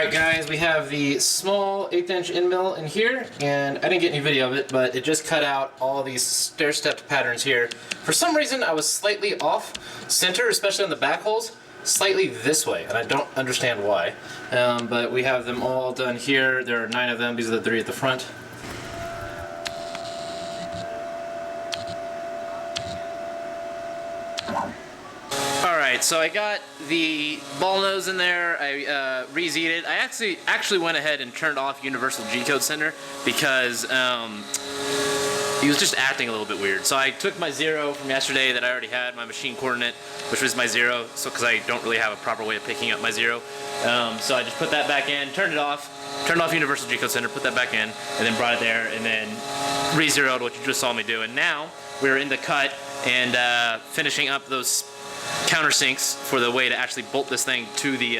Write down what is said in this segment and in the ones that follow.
Alright guys, we have the small 1/8 inch end mill in here, and I didn't get any video of it, but it just cut out all these stair-stepped patterns here. For some reason I was slightly off center, especially on the back holes, slightly this way, and I don't understand why. But we have them all done here. There are 9 of them, these are the 3 at the front. Alright, so I got the ball nose in there, I re-Z'd it. I actually went ahead and turned off Universal G-Code Center because he was just acting a little bit weird. So I took my 0 from yesterday that I already had, my machine coordinate, which was my 0, so because I don't really have a proper way of picking up my 0. So I just put that back in, turned off Universal G-Code Center, put that back in, and then brought it there, and then re-zeroed what you just saw me do. And now we're in the cut and finishing up those countersinks for the way to actually bolt this thing to the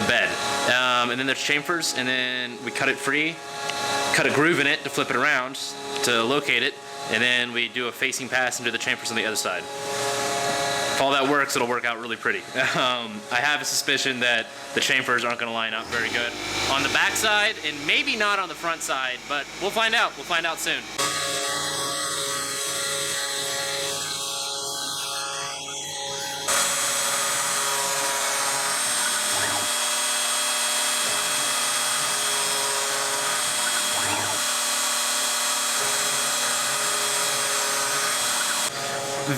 bed. And then there's chamfers, and then we cut it free, cut a groove in it to flip it around to locate it, and then we do a facing pass into the chamfers on the other side. If all that works, it'll work out really pretty. I have a suspicion that the chamfers aren't going to line up very good on the back side, and maybe not on the front side, but we'll find out. We'll find out soon.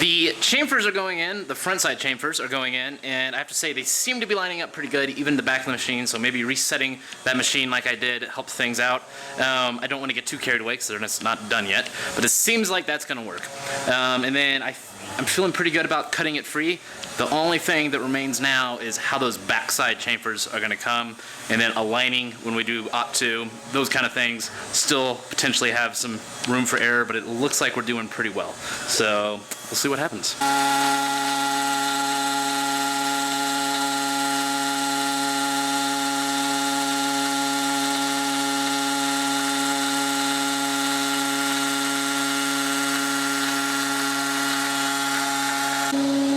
The chamfers are going in, the front side chamfers are going in, and I have to say they seem to be lining up pretty good, even the back of the machine, so maybe resetting that machine like I did helped things out. I don't want to get too carried away because they're not done yet, but it seems like that's going to work. And then I'm feeling pretty good about cutting it free. The only thing that remains now is how those backside chamfers are going to come, and then aligning when we do OP2, those kind of things still potentially have some room for error, but it looks like we're doing pretty well. So we'll see what happens.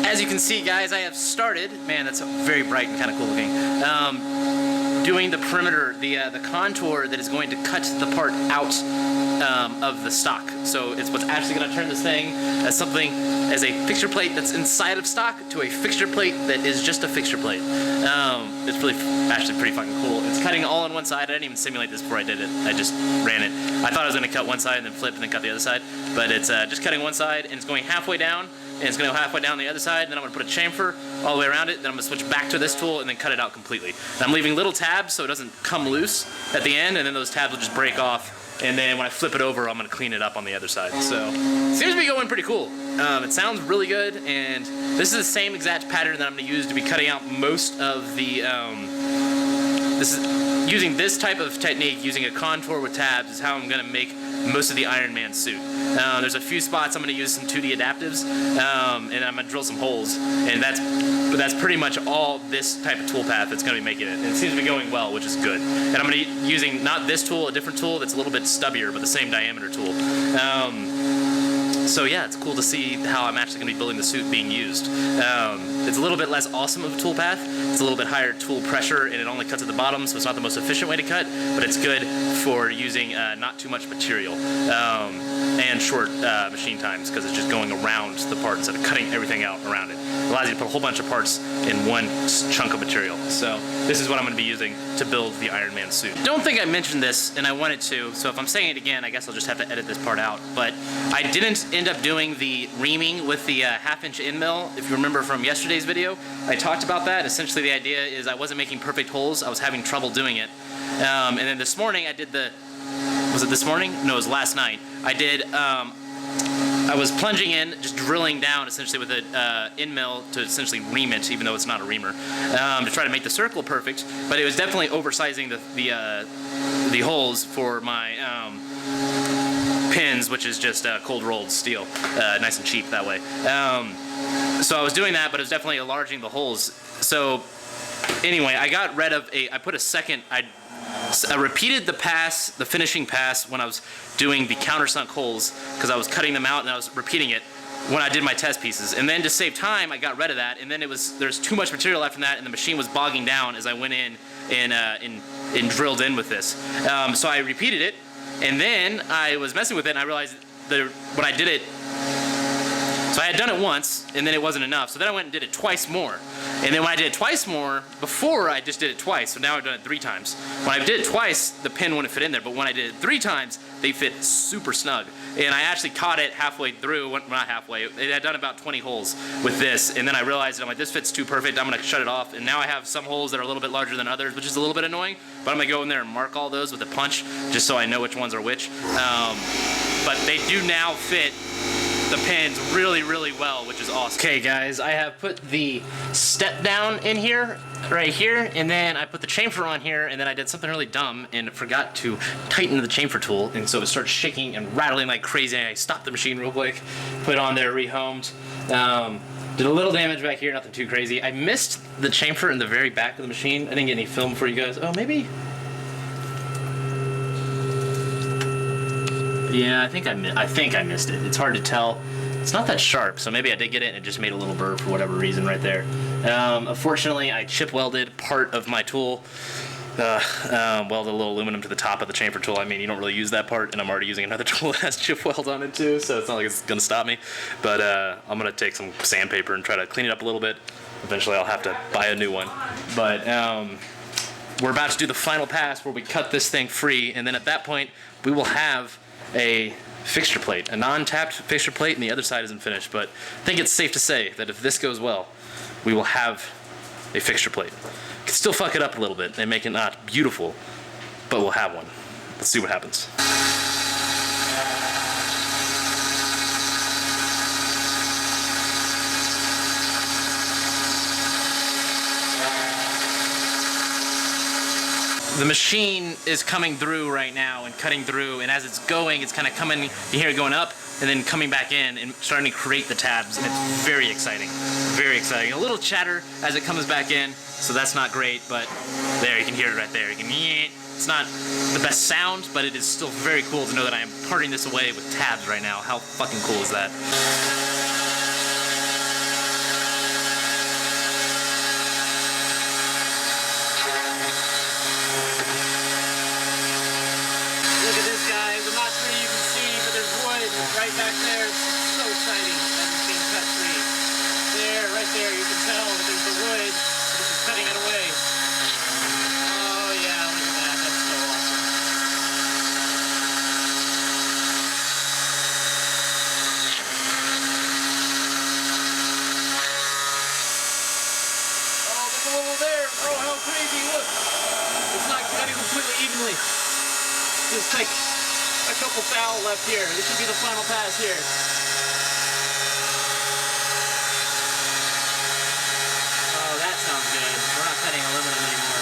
As you can see, guys, I have started, man, that's very bright and kind of cool looking, doing the perimeter, the contour that is going to cut the part out of the stock. So it's what's actually going to turn this thing as a fixture plate that's inside of stock to a fixture plate that is just a fixture plate. It's really actually pretty fucking cool. It's cutting all on one side. I didn't even simulate this before I did it. I just ran it. I thought I was going to cut one side and then flip and then cut the other side, but it's just cutting one side and it's going halfway down. And it's going to go halfway down the other side, and then I'm going to put a chamfer all the way around it, then I'm going to switch back to this tool and then cut it out completely. And I'm leaving little tabs so it doesn't come loose at the end, and then those tabs will just break off, and then when I flip it over, I'm going to clean it up on the other side. So, it seems to be going pretty cool. It sounds really good, and this is the same exact pattern that I'm going to use to be cutting out most of the, using this type of technique, using a contour with tabs, is how I'm going to make most of the Iron Man suit. There's a few spots I'm going to use some 2D adaptives, and I'm going to drill some holes, and that's pretty much all this type of tool path that's going to be making it. And it seems to be going well, which is good. And I'm going to be using not this tool, a different tool that's a little bit stubbier, but the same diameter tool. So yeah, it's cool to see how I'm actually going to be building the suit being used. It's a little bit less awesome of a tool path. It's a little bit higher tool pressure, and it only cuts at the bottom, so it's not the most efficient way to cut, but it's good for using not too much material and short machine times, because it's just going around the part instead of cutting everything out around it. It allows you to put a whole bunch of parts in one chunk of material. So this is what I'm going to be using to build the Iron Man suit. Don't think I mentioned this, and I wanted to, so if I'm saying it again, I guess I'll just have to edit this part out. But I didn't end up doing the reaming with the 1/2 inch end mill. If you remember from yesterday's video, I talked about that. Essentially the idea is I wasn't making perfect holes, I was having trouble doing it. And then this morning I did was it this morning? No, it was last night. I was plunging in, just drilling down essentially with an end mill to essentially ream it, even though it's not a reamer, to try to make the circle perfect. But it was definitely oversizing the holes for my pins, which is just cold rolled steel, nice and cheap that way. So I was doing that, but it was definitely enlarging the holes. So anyway, I got rid of I put a second, I repeated the finishing pass when I was doing the countersunk holes, because I was cutting them out and I was repeating it. when I did my test pieces. And then to save time, I got rid of that, and then there's too much material after that, and the machine was bogging down as I went in and drilled in with this. So I repeated it, and then I was messing with it, and I realized that when I did it, so I had done it once, and then it wasn't enough. So then I went and did it twice more. And then when I did it twice more, before I just did it twice, so now I've done it 3 times. When I did it twice, the pin wouldn't fit in there, but when I did it 3 times, they fit super snug. And I actually caught it halfway through, well, not halfway, it had done about 20 holes with this, and then I realized, I'm like, this fits too perfect, I'm gonna shut it off, and now I have some holes that are a little bit larger than others, which is a little bit annoying, but I'm gonna go in there and mark all those with a punch, just so I know which ones are which. But they do now fit the pins really, really well, which is awesome. Okay guys, I have put the step down in here, right here, and then I put the chamfer on here, and then I did something really dumb and forgot to tighten the chamfer tool, and so it started shaking and rattling like crazy, and I stopped the machine real quick, put it on there, rehomed. Did a little damage back here, nothing too crazy. I missed the chamfer in the very back of the machine. I didn't get any film for you guys. Oh, maybe? Yeah, I think I missed it. It's hard to tell. It's not that sharp, so maybe I did get it and it just made a little burr for whatever reason right there. Unfortunately, I chip welded part of my tool. Welded a little aluminum to the top of the chamfer tool. I mean, you don't really use that part, and I'm already using another tool that has chip weld on it too, so it's not like it's gonna stop me. But I'm gonna take some sandpaper and try to clean it up a little bit. Eventually, I'll have to buy a new one. But we're about to do the final pass where we cut this thing free, and then at that point, we will have a fixture plate, a non-tapped fixture plate, and the other side isn't finished, but I think it's safe to say that if this goes well, we will have a fixture plate. Could still fuck it up a little bit and make it not beautiful, but we'll have one. Let's see what happens. The machine is coming through right now and cutting through, and as it's going, it's kind of coming, you hear it going up and then coming back in and starting to create the tabs, and it's very exciting. Very exciting. A little chatter as it comes back in, so that's not great, but there, you can hear it right there. You can, it's not the best sound, but it is still very cool to know that I am parting this away with tabs right now. How fucking cool is that? Look at this, guys. I'm not sure you can see, but there's wood right back there. It's so exciting as it's being cut free. There, right there, you can tell that there's the wood. This is cutting it away. Oh yeah, look at that. That's so awesome. Oh, there's a little there. Oh, how crazy. Look. It's not cutting completely evenly. Just like a couple thou left here. This should be the final pass here. Oh, that sounds good. We're not cutting aluminum anymore.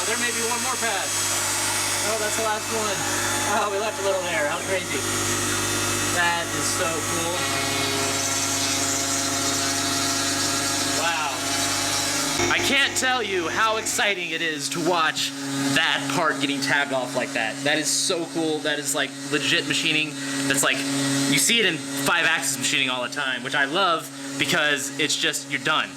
There may be one more pass. Oh, that's the last one. Oh, we left a little there. How crazy. That is so cool. Wow. I can't tell you how exciting it is to watch that part getting tabbed off like that. That is so cool. That is like legit machining. That's like, you see it in 5-axis machining all the time, which I love because it's just, you're done.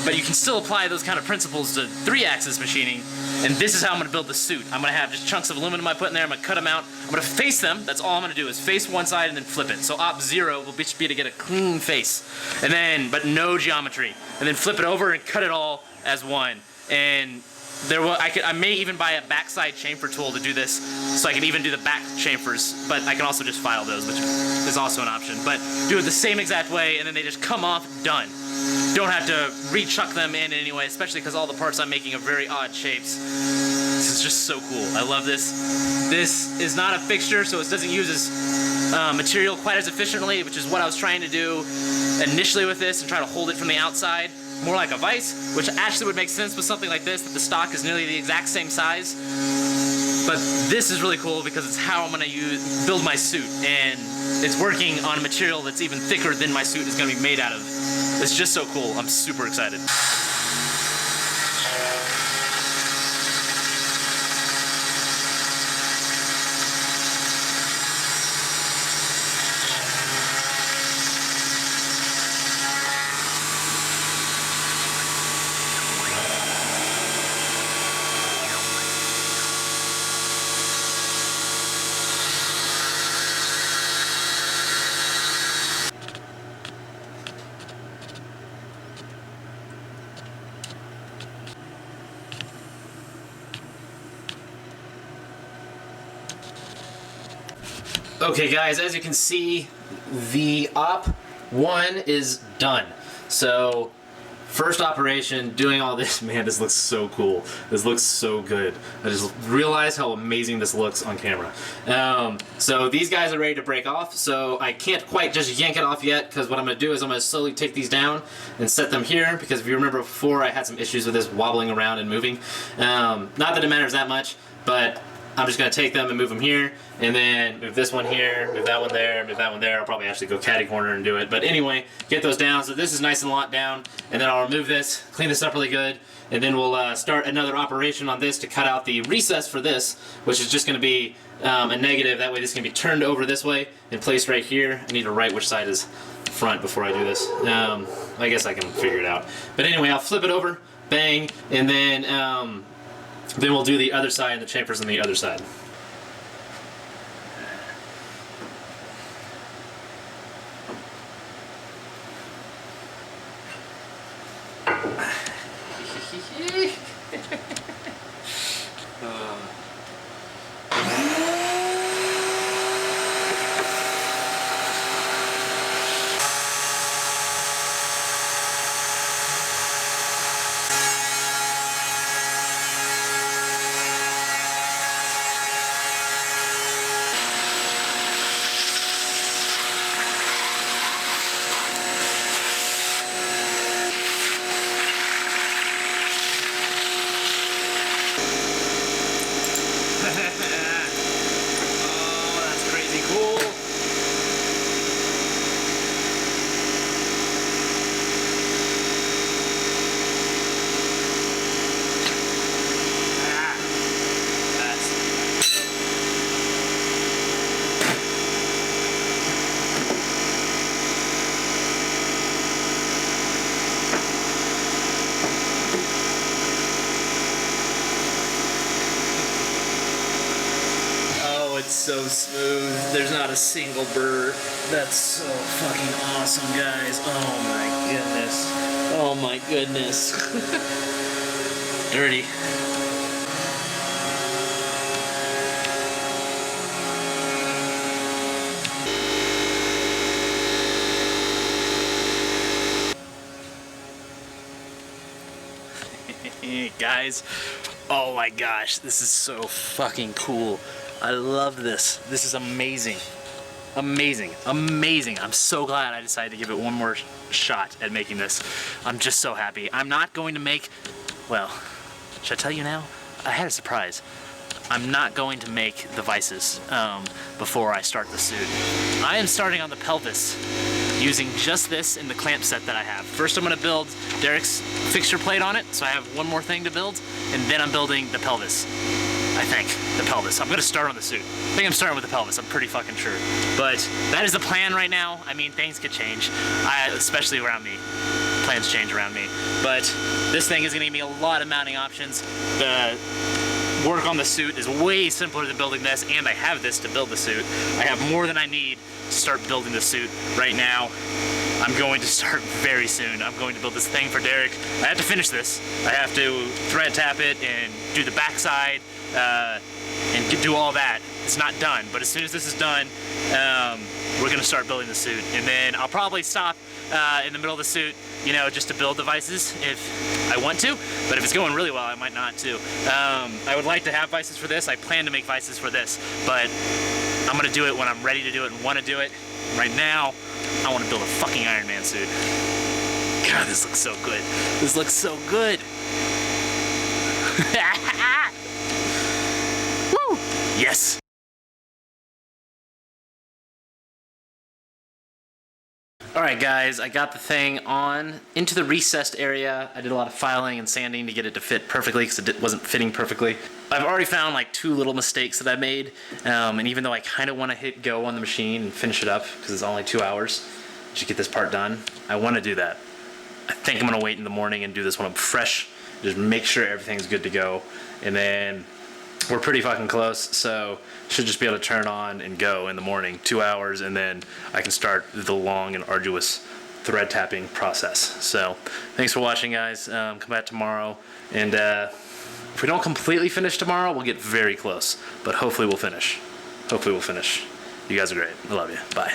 But you can still apply those kind of principles to 3-axis machining, and this is how I'm going to build the suit. I'm going to have just chunks of aluminum I put in there, I'm going to cut them out, I'm going to face them, that's all I'm going to do is face one side and then flip it. So op 0 will be to get a clean face, and then, but no geometry, and then flip it over and cut it all as one. And I may even buy a backside chamfer tool to do this, so I can even do the back chamfers, but I can also just file those, which is also an option. But do it the same exact way, and then they just come off, done. don't have to re-chuck them in anyway, especially because all the parts I'm making are very odd shapes. This is just so cool. I love this. This is not a fixture, so it doesn't use material quite as efficiently, which is what I was trying to do initially with this and try to hold it from the outside, more like a vise, which actually would make sense with something like this, that the stock is nearly the exact same size. But this is really cool because it's how I'm gonna build my suit, and it's working on a material that's even thicker than my suit is gonna be made out of. It's just so cool. I'm super excited. Okay guys, as you can see, the Op 1 is done. So, first operation, doing all this, man, this looks so cool. This looks so good. I just realized how amazing this looks on camera. So these guys are ready to break off, so I can't quite just yank it off yet, because what I'm going to do is I'm going to slowly take these down and set them here, because if you remember before I had some issues with this wobbling around and moving. Not that it matters that much, but I'm just going to take them and move them here, and then move this one here, move that one there, move that one there. I'll probably actually go catty corner and do it. But anyway, get those down. So this is nice and locked down, and then I'll remove this, clean this up really good, and then we'll start another operation on this to cut out the recess for this, which is just going to be a negative. That way this can be turned over this way and placed right here. I need to write which side is front before I do this. I guess I can figure it out. But anyway, I'll flip it over, bang, and then we'll do the other side and the chamfers on the other side. So smooth. There's not a single burr. That's so fucking awesome, guys. Oh my goodness. Oh my goodness. Dirty. Guys, oh my gosh, this is so fucking cool. I love this. This is amazing. Amazing. Amazing. I'm so glad I decided to give it one more shot at making this. I'm just so happy. I'm not going to make, well, should I tell you now? I had a surprise. I'm not going to make the vices before I start the suit. I am starting on the pelvis using just this in the clamp set that I have. First I'm going to build Derek's fixture plate on it, so I have one more thing to build, and then I'm building the pelvis. I think, the pelvis. I'm gonna start on the suit. I think I'm starting with the pelvis, I'm pretty fucking sure. But that is the plan right now. I mean, things could change, especially around me. Plans change around me. But this thing is gonna give me a lot of mounting options. The work on the suit is way simpler than building this, and I have this to build the suit. I have more than I need to start building the suit right now. I'm going to start very soon. I'm going to build this thing for Derek. I have to finish this. I have to thread tap it and do the backside and do all that. It's not done, but as soon as this is done, we're gonna start building the suit. And then I'll probably stop in the middle of the suit, you know, just to build the vices if I want to, but if it's going really well, I might not too. I would like to have vices for this. I plan to make vices for this, but I'm gonna do it when I'm ready to do it and want to do it. Right now, I want to build a fucking Iron Man suit. God, this looks so good. This looks so good. Woo! Yes. Alright guys, I got the thing on into the recessed area. I did a lot of filing and sanding to get it to fit perfectly because it wasn't fitting perfectly. I've already found like 2 little mistakes that I made, and even though I kind of want to hit go on the machine and finish it up because it's only 2 hours to get this part done, I want to do that. I think I'm going to wait in the morning and do this when I'm fresh, just make sure everything's good to go, and then we're pretty fucking close, so should just be able to turn on and go in the morning, 2 hours, and then I can start the long and arduous thread tapping process. So thanks for watching, guys. Come back tomorrow, and if we don't completely finish tomorrow, we'll get very close, but hopefully we'll finish. Hopefully we'll finish. You guys are great. I love you. Bye.